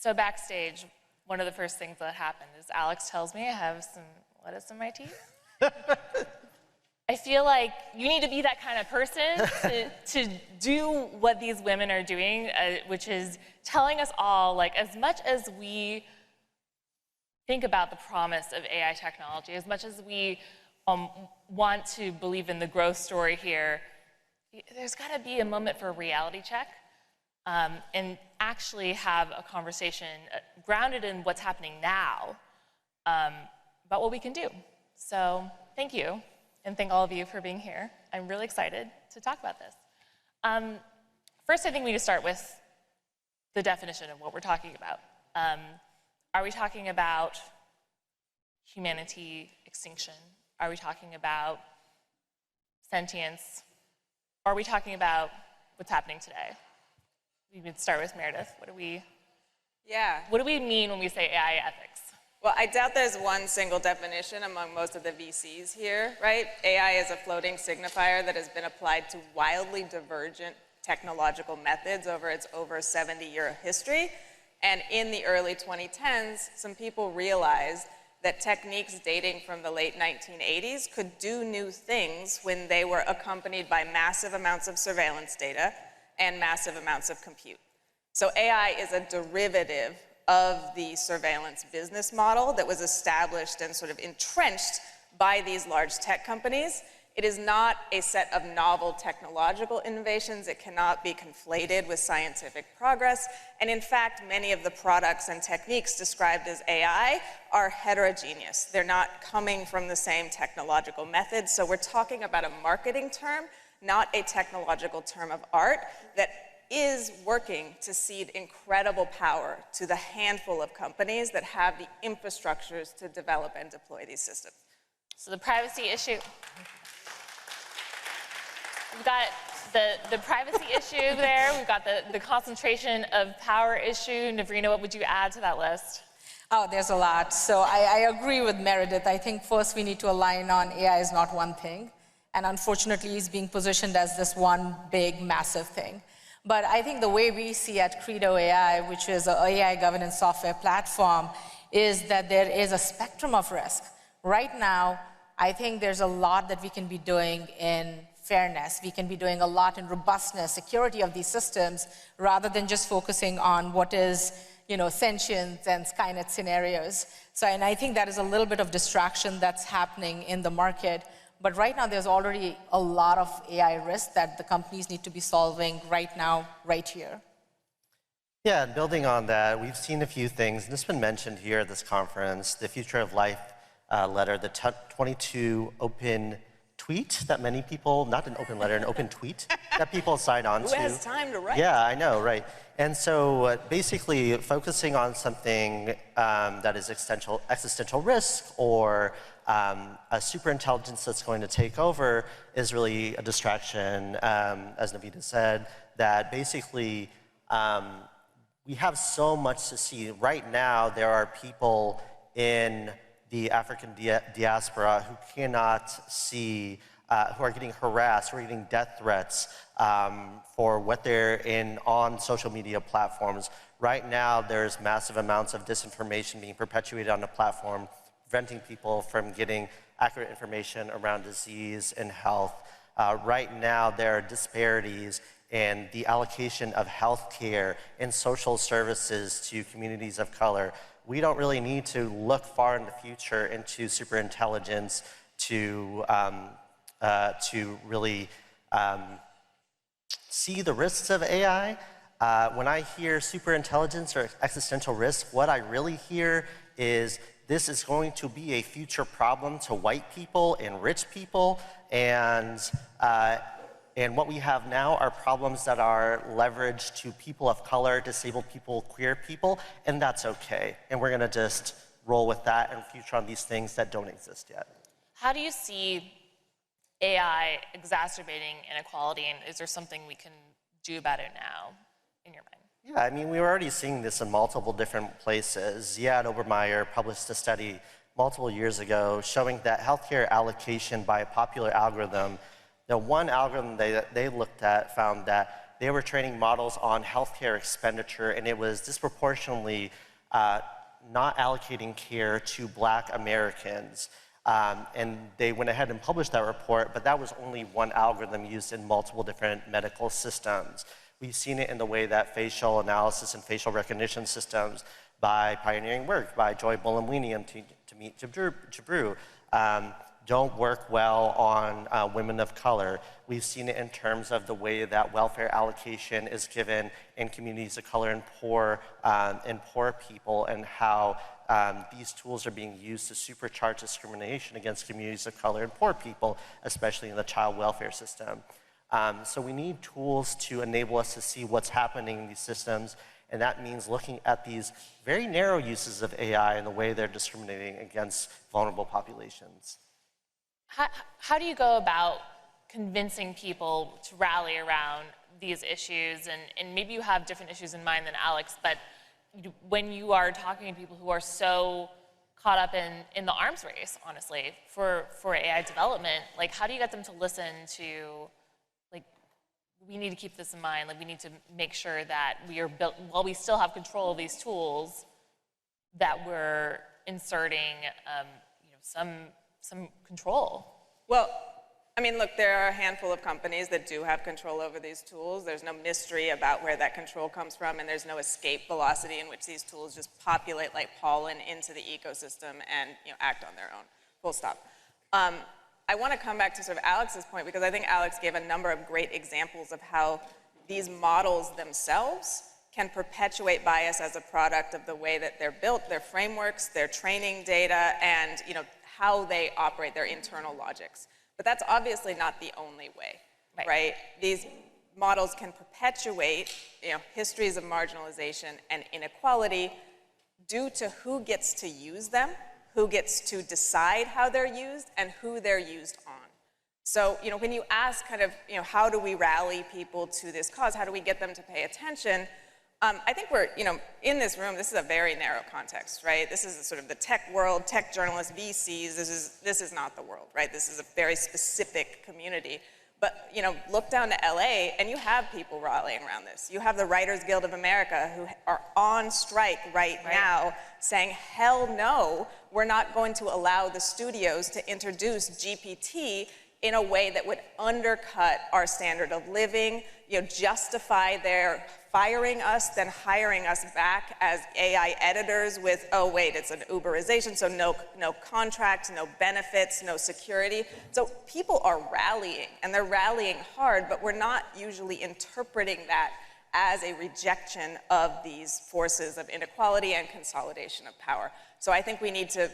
So backstage, one of the first things that happened is Alex tells me I have some lettuce in my teeth. I feel like you need to be that kind of person to do what these women are doing, which is telling us all, like, as much as we think about the promise of AI technology, as much as we want to believe in the growth story here, there's got to be a moment for a reality check and actually have a conversation grounded in what's happening now about what we can do. So thank you, and thank all of you for being here. I'm really excited to talk about this. First, I think we need to start with the definition of what we're talking about. Are we talking about humanity extinction? Are we talking about sentience? Are we talking about what's happening today? We could start with Meredith. What do we mean when we say AI ethics? Well, I doubt there's one single definition among most of the VCs here, right? AI is a floating signifier that has been applied to wildly divergent technological methods over its over 70-year history. And in the early 2010s, some people realized that techniques dating from the late 1980s could do new things when they were accompanied by massive amounts of surveillance data and massive amounts of compute. So AI is a derivative of the surveillance business model that was established and sort of entrenched by these large tech companies. It is not a set of novel technological innovations. It cannot be conflated with scientific progress. And in fact, many of the products and techniques described as AI are heterogeneous. They're not coming from the same technological methods. So we're talking about a marketing term, not a technological term of art that is working to cede incredible power to the handful of companies that have the infrastructures to develop and deploy these systems. So the privacy issue. We've got the privacy issue there. We've got the concentration of power issue. Navrina, what would you add to that list? Oh, there's a lot. So I agree with Meredith. I think first we need to align on AI is not one thing. And unfortunately, it's being positioned as this one big, massive thing. But I think the way we see at Credo AI, which is an AI governance software platform, is that there is a spectrum of risk. Right now, I think there's a lot that we can be doing in fairness. We can be doing a lot in robustness, security of these systems, rather than just focusing on what is, sentience and Skynet scenarios. So, and I think that is a little bit of distraction that's happening in the market. But right now, there's already a lot of AI risks that the companies need to be solving right now, right here. Yeah, and building on that, we've seen a few things, and this has been mentioned here at this conference, the Future of Life letter, the 22 open tweet that many people, not an open letter, an open tweet that people sign on to. Who has time to write? Yeah, I know, right. And so basically focusing on something that is existential risk or a superintelligence that's going to take over is really a distraction, as Navrina said, that basically we have so much to see. Right now, there are people in the African diaspora who cannot see, who are getting harassed, who are getting death threats for what they're in on social media platforms. Right now, there's massive amounts of disinformation being perpetuated on the platform, preventing people from getting accurate information around disease and health. Right now, there are disparities in the allocation of healthcare and social services to communities of color. We don't really need to look far in the future into superintelligence to really see the risks of AI. When I hear superintelligence or existential risk, what I really hear is this is going to be a future problem to white people and rich people, and what we have now are problems that are leveraged to people of color, disabled people, queer people, and that's okay. And we're gonna just roll with that and future on these things that don't exist yet. How do you see AI exacerbating inequality, and is there something we can do about it now, in your mind? Yeah, I mean, we were already seeing this in multiple different places. Ziad Obermeyer published a study multiple years ago showing that healthcare allocation by a popular algorithm, the one algorithm they looked at found that they were training models on healthcare expenditure, and it was disproportionately not allocating care to Black Americans. And they went ahead and published that report, but that was only one algorithm used in multiple different medical systems. We've seen it in the way that facial analysis and facial recognition systems by pioneering work by Joy Buolamwini and Timit Jabru don't work well on women of color. We've seen it in terms of the way that welfare allocation is given in communities of color and poor people, and how these tools are being used to supercharge discrimination against communities of color and poor people, especially in the child welfare system. So we need tools to enable us to see what's happening in these systems, and that means looking at these very narrow uses of AI and the way they're discriminating against vulnerable populations. How do you go about convincing people to rally around these issues? And maybe you have different issues in mind than Alex, but when you are talking to people who are so caught up in the arms race, honestly, for AI development, like, how do you get them to listen to, like, we need to keep this in mind, like, we need to make sure that we are built, while we still have control of these tools, that we're inserting some control? Well, I mean, look, there are a handful of companies that do have control over these tools. There's no mystery about where that control comes from, and there's no escape velocity in which these tools just populate like pollen into the ecosystem and act on their own. Full stop. I want to come back to sort of Alex's point, because I think Alex gave a number of great examples of how these models themselves can perpetuate bias as a product of the way that they're built, their frameworks, their training data, and how they operate, their internal logics. But that's obviously not the only way, right? These models can perpetuate histories of marginalization and inequality due to who gets to use them, who gets to decide how they're used, and who they're used on. So when you ask kind of how do we rally people to this cause, how do we get them to pay attention, I think we're, in this room, this is a very narrow context, right? This is sort of the tech world, tech journalists, VCs. This is not the world, right? This is a very specific community. But, look down to LA, and you have people rallying around this. You have the Writers Guild of America who are on strike right now saying, hell no, we're not going to allow the studios to introduce GPT in a way that would undercut our standard of living, justify their firing us, then hiring us back as AI editors with, oh wait, it's an Uberization, so no contracts, no benefits, no security. So people are rallying, and they're rallying hard, but we're not usually interpreting that as a rejection of these forces of inequality and consolidation of power. So I think we need to,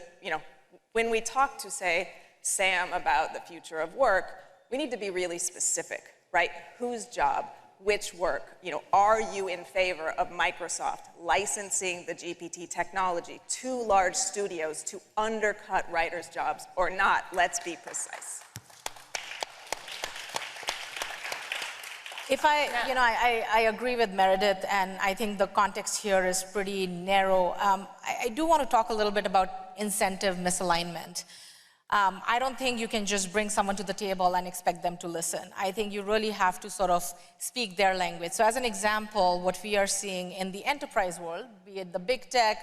when we talk to, say, Sam about the future of work, we need to be really specific, right? Whose job? Which work? Are you in favor of Microsoft licensing the GPT technology to large studios to undercut writers' jobs or not? Let's be precise. If I agree with Meredith, and I think the context here is pretty narrow. I do want to talk a little bit about incentive misalignment. I don't think you can just bring someone to the table and expect them to listen. I think you really have to sort of speak their language. So as an example, what we are seeing in the enterprise world, be it the big tech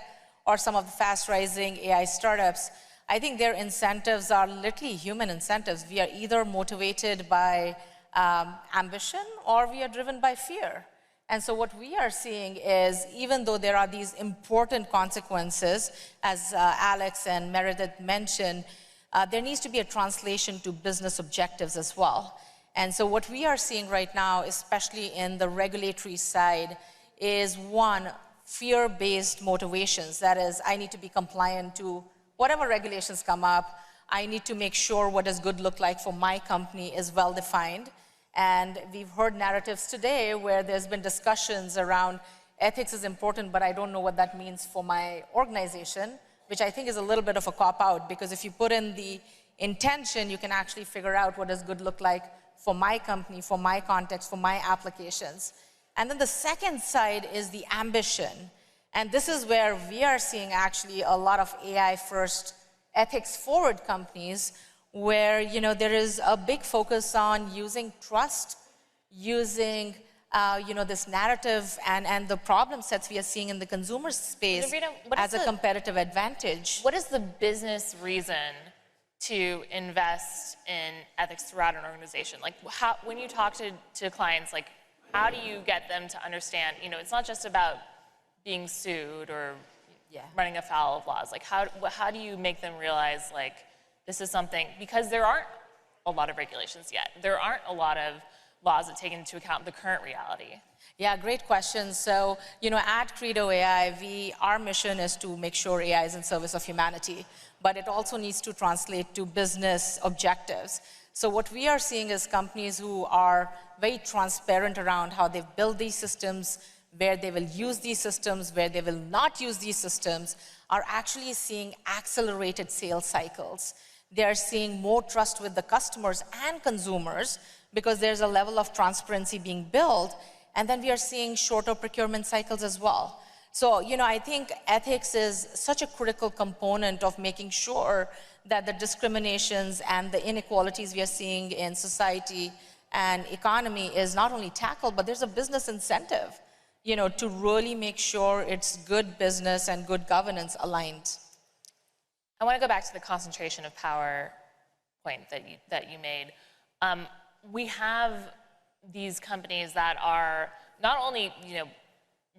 or some of the fast-rising AI startups, I think their incentives are literally human incentives. We are either motivated by ambition or we are driven by fear. And so what we are seeing is, even though there are these important consequences, as Alex and Meredith mentioned, there needs to be a translation to business objectives as well. And so what we are seeing right now, especially in the regulatory side, is one, fear-based motivations. That is, I need to be compliant to whatever regulations come up. I need to make sure what does good look like for my company is well-defined. And we've heard narratives today where there's been discussions around ethics is important, but I don't know what that means for my organization, which I think is a little bit of a cop-out, because if you put in the intention, you can actually figure out what does good look like for my company, for my context, for my applications. And then the second side is the ambition. And this is where we are seeing actually a lot of AI-first, ethics-forward companies where there is a big focus on using trust, using this narrative and the problem sets we are seeing in the consumer space Navrina, as a competitive advantage. What is the business reason to invest in ethics throughout an organization? Like, when you talk to clients, like, how do you get them to understand, it's not just about being sued or running afoul of laws. Like, how do you make them realize, like, this is something, because there aren't a lot of regulations yet. There aren't a lot of laws that take into account the current reality. Yeah, great question. So, at Credo AI, our mission is to make sure AI is in service of humanity, but it also needs to translate to business objectives. So what we are seeing is companies who are very transparent around how they've built these systems, where they will use these systems, where they will not use these systems, are actually seeing accelerated sales cycles. They are seeing more trust with the customers and consumers because there's a level of transparency being built, and then we are seeing shorter procurement cycles as well. So, I think ethics is such a critical component of making sure that the discriminations and the inequalities we are seeing in society and economy is not only tackled, but there's a business incentive, to really make sure it's good business and good governance aligned. I want to go back to the concentration of power point that you made. We have these companies that are not only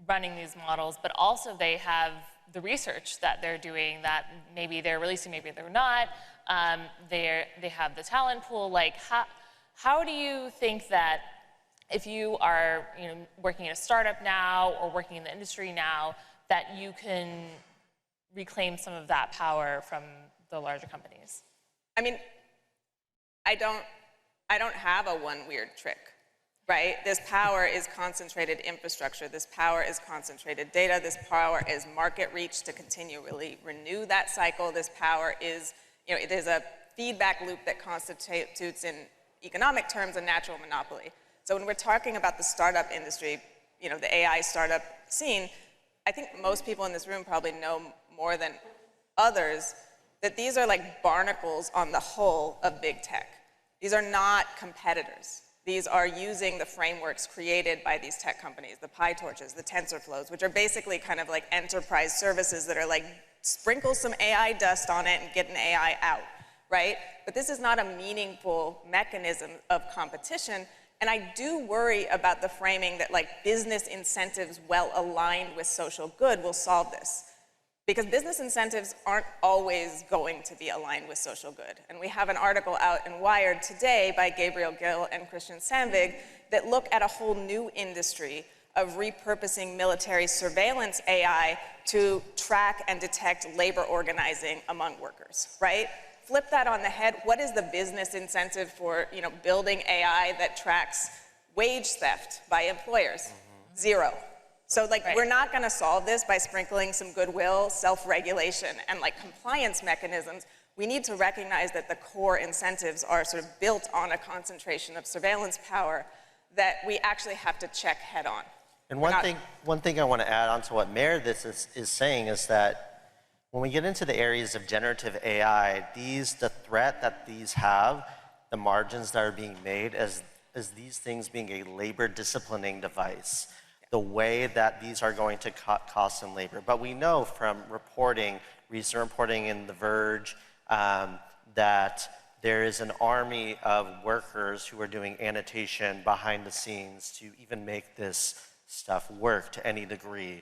running these models, but also they have the research that they're doing that maybe they're releasing, maybe they're not. They have the talent pool. Like, how do you think that if you are working in a startup now or working in the industry now, that you can reclaim some of that power from the larger companies? I mean, I don't have a one weird trick, right? This power is concentrated infrastructure. This power is concentrated data. This power is market reach to continually renew that cycle. This power is, it is a feedback loop that constitutes in economic terms a natural monopoly. So when we're talking about the startup industry, the AI startup scene, I think most people in this room probably know more than others that these are like barnacles on the hull of big tech. These are not competitors. These are using the frameworks created by these tech companies, the PyTorches, the TensorFlows, which are basically kind of like enterprise services that are like, sprinkle some AI dust on it and get an AI out, right? But this is not a meaningful mechanism of competition. And I do worry about the framing that like business incentives well aligned with social good will solve this. Because business incentives aren't always going to be aligned with social good. And we have an article out in Wired today by Gabriel Gill and Christian Sandvig that look at a whole new industry of repurposing military surveillance AI to track and detect labor organizing among workers, right? Flip that on the head. What is the business incentive for building AI that tracks wage theft by employers? Zero. So we're not going to solve this by sprinkling some goodwill, self-regulation, and compliance mechanisms. We need to recognize that the core incentives are sort of built on a concentration of surveillance power that we actually have to check head on. And one thing I want to add on to what Meredith is saying is that when we get into the areas of generative AI, the threat that these have, the margins that are being made as these things being a labor disciplining device, the way that these are going to cut costs and labor. But we know from recent reporting in The Verge, that there is an army of workers who are doing annotation behind the scenes to even make this stuff work to any degree.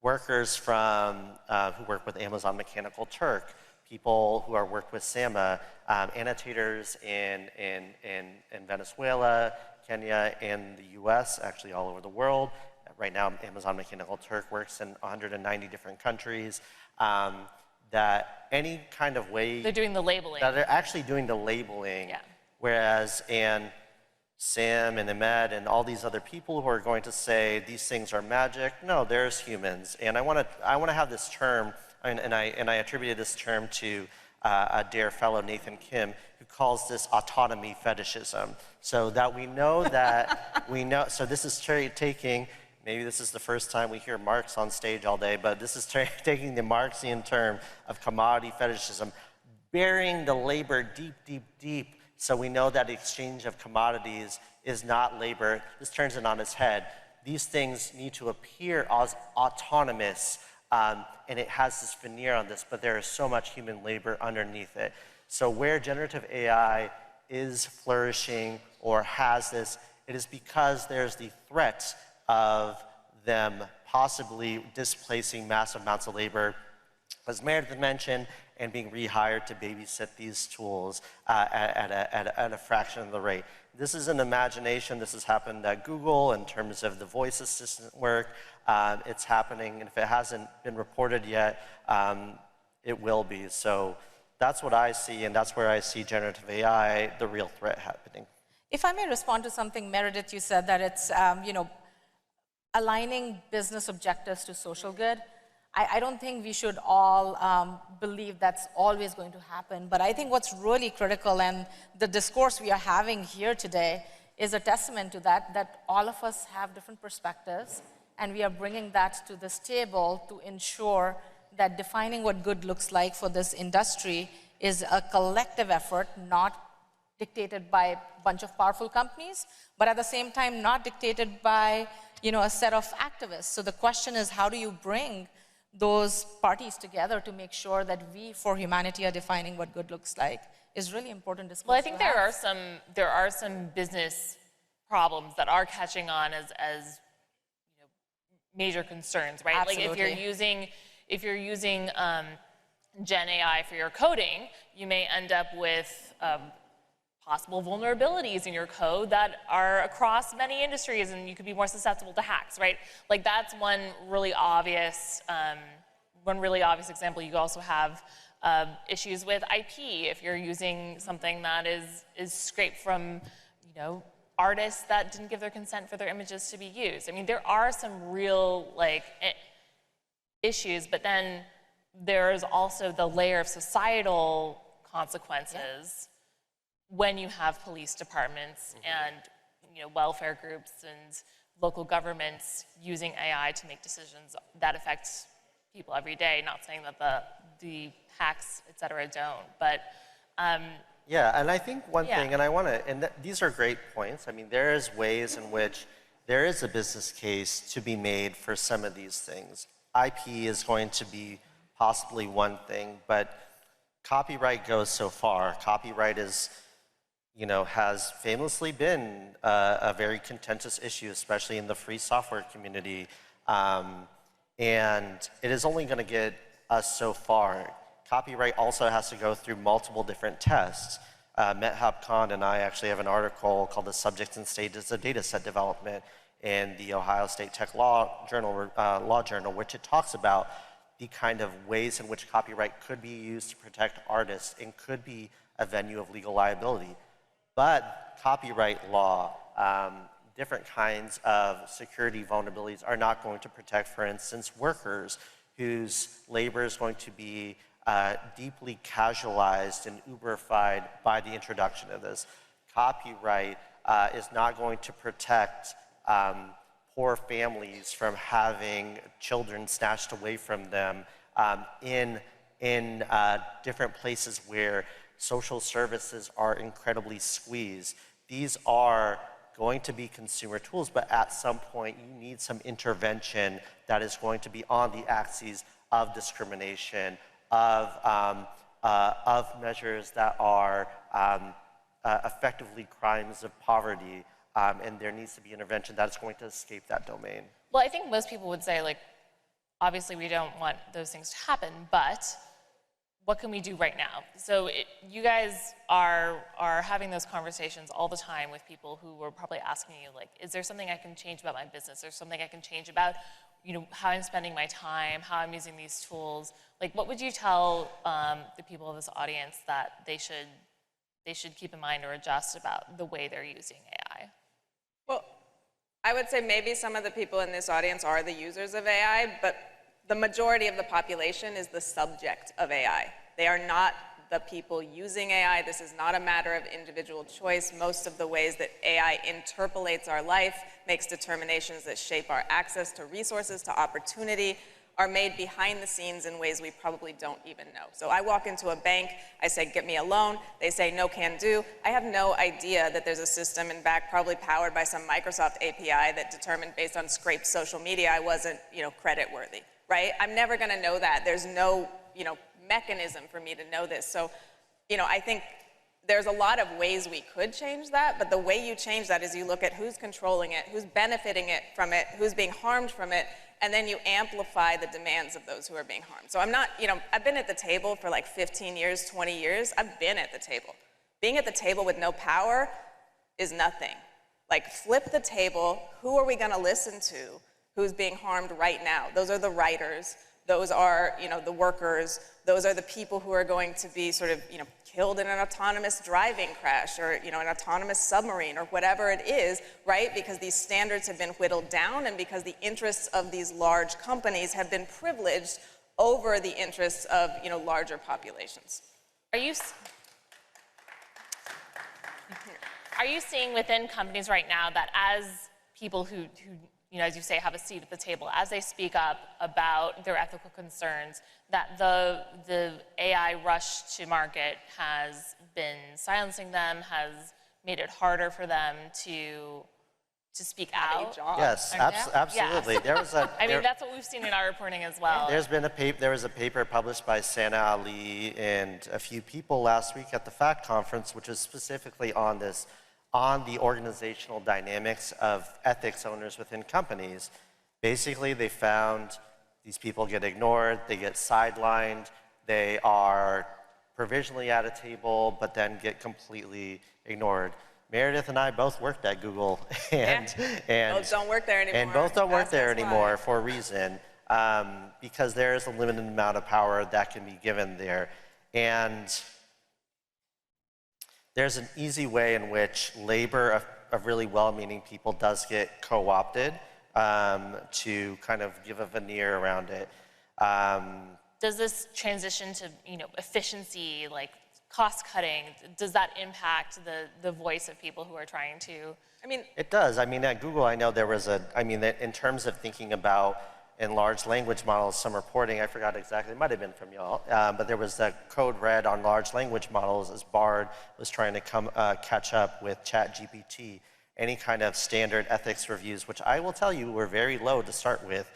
Workers from who work with Amazon Mechanical Turk, people who work with SAMA, annotators in Venezuela, Kenya, and the US, actually all over the world. Right now, Amazon Mechanical Turk works in 190 different countries. That any kind of way... They're doing the labeling. That they're actually doing the labeling. Yeah. Whereas, Sam and Ahmed and all these other people who are going to say these things are magic, no, there's humans. And I want to have this term, and I attributed this term to a DAIR fellow, Nathan Kim, who calls this autonomy fetishism. So that we know that, so this is taking, maybe this is the first time we hear Marx on stage all day, but this is taking the Marxian term of commodity fetishism, burying the labor deep, deep, deep So we know that exchange of commodities is not labor. This turns it on its head. These things need to appear as autonomous, and it has this veneer on this, but there is so much human labor underneath it. So where generative AI is flourishing or has this, it is because there's the threat of them possibly displacing massive amounts of labor, as Meredith mentioned, and being rehired to babysit these tools at a fraction of the rate. This is an imagination. This has happened at Google in terms of the voice assistant work. It's happening, and if it hasn't been reported yet, it will be. So that's what I see, and that's where I see generative AI, the real threat happening. If I may respond to something, Meredith, you said that it's, aligning business objectives to social good. I don't think we should all believe that's always going to happen, but I think what's really critical, and the discourse we are having here today is a testament to that all of us have different perspectives, and we are bringing that to this table to ensure that defining what good looks like for this industry is a collective effort, not dictated by a bunch of powerful companies, but at the same time not dictated by a set of activists. So the question is, how do you bring those parties together to make sure that we, for humanity, are defining what good looks like, is really important discourse. Well, I think there are some business problems that are catching on as major concerns, right? Absolutely. Like if you're using Gen AI for your coding, you may end up with possible vulnerabilities in your code that are across many industries, and you could be more susceptible to hacks, right? Like that's one really obvious example. You also have issues with IP if you're using something that is scraped from, artists that didn't give their consent for their images to be used. I mean, there are some real issues, but then there's also the layer of societal consequences when you have police departments and welfare groups and local governments using AI to make decisions that affect people every day. Not saying that the hacks, et cetera, don't, but yeah, and I think one thing, and these are great points. I mean, there is ways in which there is a business case to be made for some of these things. IP is going to be possibly one thing, but copyright goes so far. Copyright is, has famously been a very contentious issue, especially in the free software community. And it is only going to get us so far. Copyright also has to go through multiple different tests. Mehab Khan and I actually have an article called The Subjects and Stages of Dataset Development in the Ohio State Tech Law Journal, which it talks about the kind of ways in which copyright could be used to protect artists and could be a venue of legal liability. But copyright law, different kinds of security vulnerabilities are not going to protect, for instance, workers whose labor is going to be deeply casualized and Uberified by the introduction of this. Copyright is not going to protect poor families from having children snatched away from them in different places where social services are incredibly squeezed. These are going to be consumer tools, but at some point you need some intervention that is going to be on the axes of discrimination, of measures that are effectively crimes of poverty, and there needs to be intervention that is going to escape that domain. Well, I think most people would say, obviously we don't want those things to happen, but what can we do right now? So you guys are having those conversations all the time with people who are probably asking you, is there something I can change about my business? Is there something I can change about how I'm spending my time, how I'm using these tools? What would you tell the people of this audience that they should keep in mind or adjust about the way they're using AI? Well, I would say maybe some of the people in this audience are the users of AI, but the majority of the population is the subject of AI. They are not the people using AI. This is not a matter of individual choice. Most of the ways that AI interpolates our life, makes determinations that shape our access to resources, to opportunity, are made behind the scenes in ways we probably don't even know. So I walk into a bank, I say, get me a loan. They say, no can do. I have no idea that there's a system in back, probably powered by some Microsoft API that determined based on scraped social media I wasn't, credit worthy, right? I'm never gonna know that. There's no, mechanism for me to know this. So, I think there's a lot of ways we could change that, but the way you change that is you look at who's controlling it, who's benefiting from it, who's being harmed from it, and then you amplify the demands of those who are being harmed. So I'm not, I've been at the table for like 15 years, 20 years. I've been at the table. Being at the table with no power is nothing. Like, flip the table. Who are we gonna listen to who's being harmed right now? Those are the writers. Those are, the workers. Those are the people who are going to be sort of, killed in an autonomous driving crash or, an autonomous submarine or whatever it is, right? Because these standards have been whittled down and because the interests of these large companies have been privileged over the interests of, larger populations. Are you seeing within companies right now that as people who as you say, have a seat at the table, as they speak up about their ethical concerns, that the AI rush to market has been silencing them, has made it harder for them to speak out? Yes, absolutely. Yes. There was a. I mean, that's what we've seen in our reporting as well. There was a paper published by Sana Ali and a few people last week at the FACT conference, which is specifically on this, on the organizational dynamics of ethics owners within companies. Basically, they found these people get ignored, they get sidelined, they are provisionally at a table, but then get completely ignored. Meredith and I both worked at Google, and both don't work there anymore. And both don't work there anymore for a reason, because there is a limited amount of power that can be given there. And there's an easy way in which labor of really well-meaning people does get co-opted to kind of give a veneer around it. Does this transition to efficiency, like cost cutting, does that impact the voice of people who are trying to? I mean, it does. I mean, at Google, I know there was in terms of thinking about in large language models, some reporting, I forgot exactly, it might have been from y'all, but there was that code red on large language models as Bard was trying to catch up with ChatGPT. Any kind of standard ethics reviews, which I will tell you were very low to start with,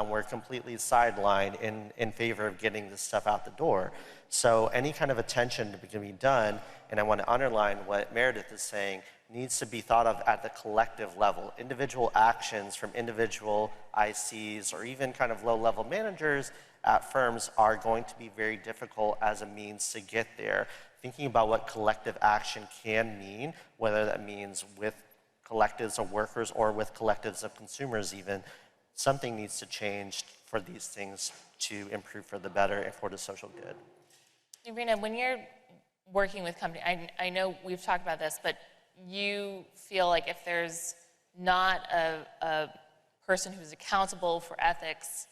were completely sidelined in favor of getting this stuff out the door. So any kind of attention to be done, and I want to underline what Meredith is saying, needs to be thought of at the collective level. Individual actions from individual ICs or even kind of low-level managers at firms are going to be very difficult as a means to get there. Thinking about what collective action can mean, whether that means with collectives of workers or with collectives of consumers even, something needs to change for these things to improve for the better and for the social good. Navrina, when you're working with companies, I know we've talked about this, but you feel like if there's not a person who's accountable for ethics,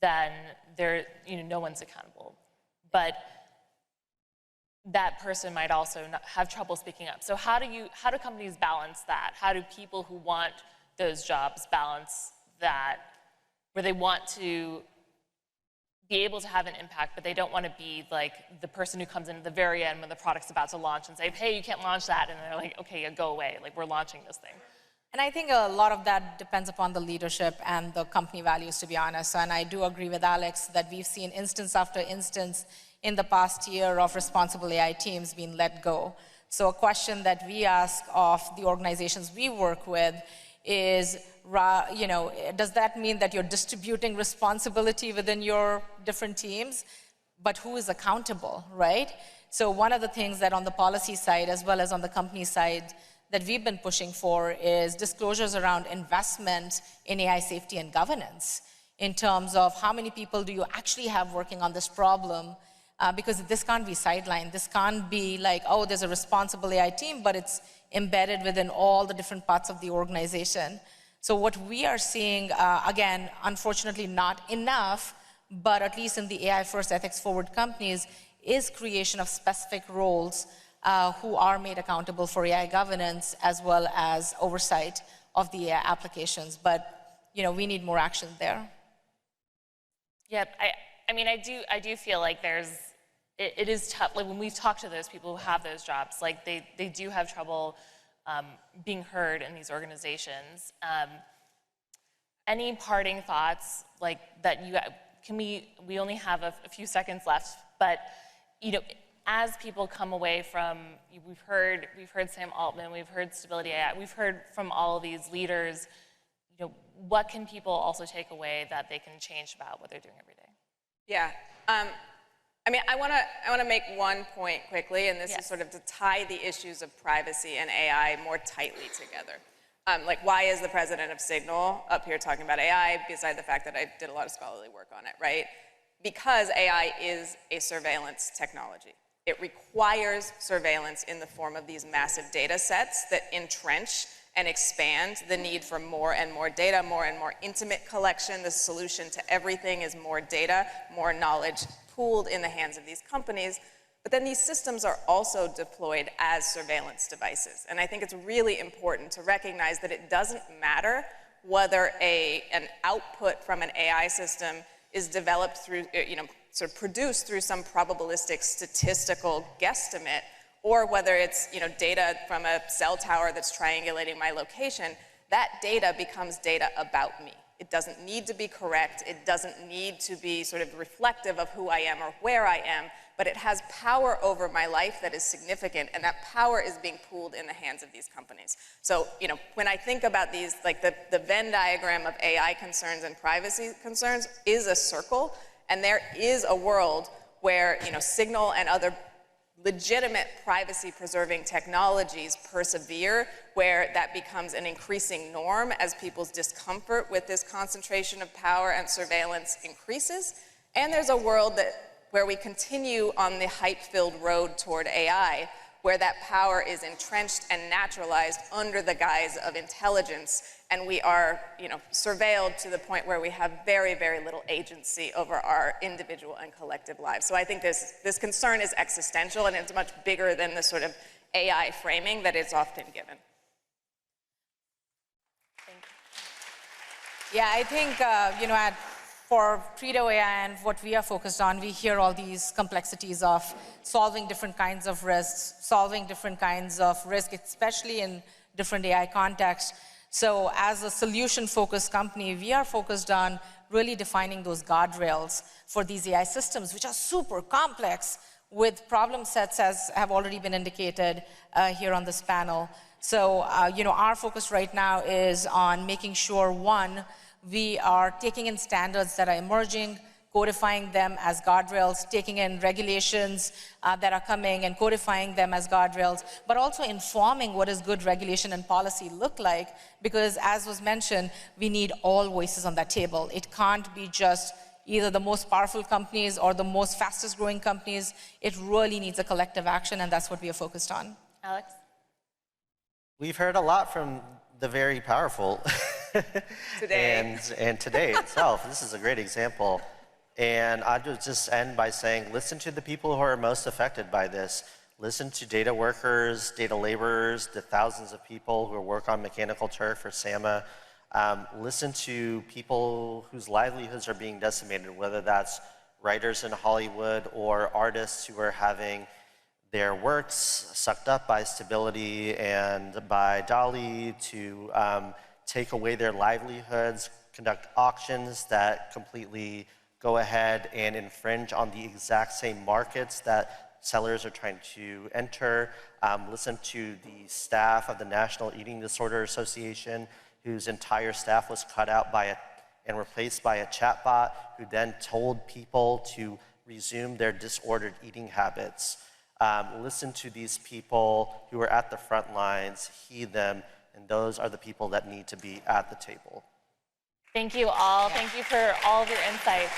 then no one's accountable. But that person might also have trouble speaking up. So how do companies balance that? How do people who want those jobs balance that, where they want to be able to have an impact, but they don't want to be like the person who comes in at the very end when the product's about to launch and say, hey, you can't launch that, and they're like, okay, go away, like we're launching this thing. And I think a lot of that depends upon the leadership and the company values, to be honest. And I do agree with Alex that we've seen instance after instance in the past year of responsible AI teams being let go. So a question that we ask of the organizations we work with is, does that mean that you're distributing responsibility within your different teams? But who is accountable, right? So one of the things that on the policy side, as well as on the company side, that we've been pushing for is disclosures around investment in AI safety and governance in terms of how many people do you actually have working on this problem, because this can't be sidelined. This can't be like, oh, there's a responsible AI team, but it's embedded within all the different parts of the organization. So what we are seeing, again, unfortunately not enough, but at least in the AI-first ethics-forward companies, is creation of specific roles who are made accountable for AI governance as well as oversight of the AI applications. But we need more action there. Yep. I mean, I do feel like it is tough. Like when we've talked to those people who have those jobs, like they do have trouble being heard in these organizations. Any parting thoughts, like that we only have a few seconds left, but as people come away from, we've heard Sam Altman, we've heard Stability AI, we've heard from all of these leaders, what can people also take away that they can change about what they're doing every day? Yeah. I mean, I want to make one point quickly, and this is sort of to tie the issues of privacy and AI more tightly together. Like, why is the president of Signal up here talking about AI, beside the fact that I did a lot of scholarly work on it, right? Because AI is a surveillance technology. It requires surveillance in the form of these massive data sets that entrench and expand the need for more and more data, more and more intimate collection. The solution to everything is more data, more knowledge pooled in the hands of these companies. But then these systems are also deployed as surveillance devices. And I think it's really important to recognize that it doesn't matter whether an output from an AI system is developed through, sort of produced through some probabilistic statistical guesstimate, or whether it's data from a cell tower that's triangulating my location. That data becomes data about me. It doesn't need to be correct. It doesn't need to be sort of reflective of who I am or where I am, but it has power over my life that is significant, and that power is being pooled in the hands of these companies. So, when I think about these, like the Venn diagram of AI concerns and privacy concerns is a circle, and there is a world where, Signal and other legitimate privacy-preserving technologies persevere, where that becomes an increasing norm as people's discomfort with this concentration of power and surveillance increases. And there's a world where we continue on the hype-filled road toward AI, where that power is entrenched and naturalized under the guise of intelligence, and we are, surveilled to the point where we have very, very little agency over our individual and collective lives. So I think this concern is existential, and it's much bigger than the sort of AI framing that is often given. Thank you. Yeah, I think, for Credo AI and what we are focused on, we hear all these complexities of solving different kinds of risks, especially in different AI contexts. So as a solution-focused company, we are focused on really defining those guardrails for these AI systems, which are super complex with problem sets, as have already been indicated here on this panel. So, our focus right now is on making sure, one, we are taking in standards that are emerging, codifying them as guardrails, taking in regulations that are coming and codifying them as guardrails, but also informing what does good regulation and policy look like, because as was mentioned, we need all voices on that table. It can't be just either the most powerful companies or the most fastest growing companies. It really needs a collective action, and that's what we are focused on. Alex? We've heard a lot from the very powerful. Today. and today itself, this is a great example. And I'd just end by saying, listen to the people who are most affected by this. Listen to data workers, data laborers, the thousands of people who work on Mechanical Turk for SAMA. Listen to people whose livelihoods are being decimated, whether that's writers in Hollywood or artists who are having their works sucked up by Stability and by DALL-E to take away their livelihoods, conduct auctions that completely go ahead and infringe on the exact same markets that sellers are trying to enter. Listen to the staff of the National Eating Disorder Association, whose entire staff was cut out and replaced by a chatbot, who then told people to resume their disordered eating habits. Listen to these people who are at the front lines, heed them, and those are the people that need to be at the table. Thank you all. Thank you for all of your insights.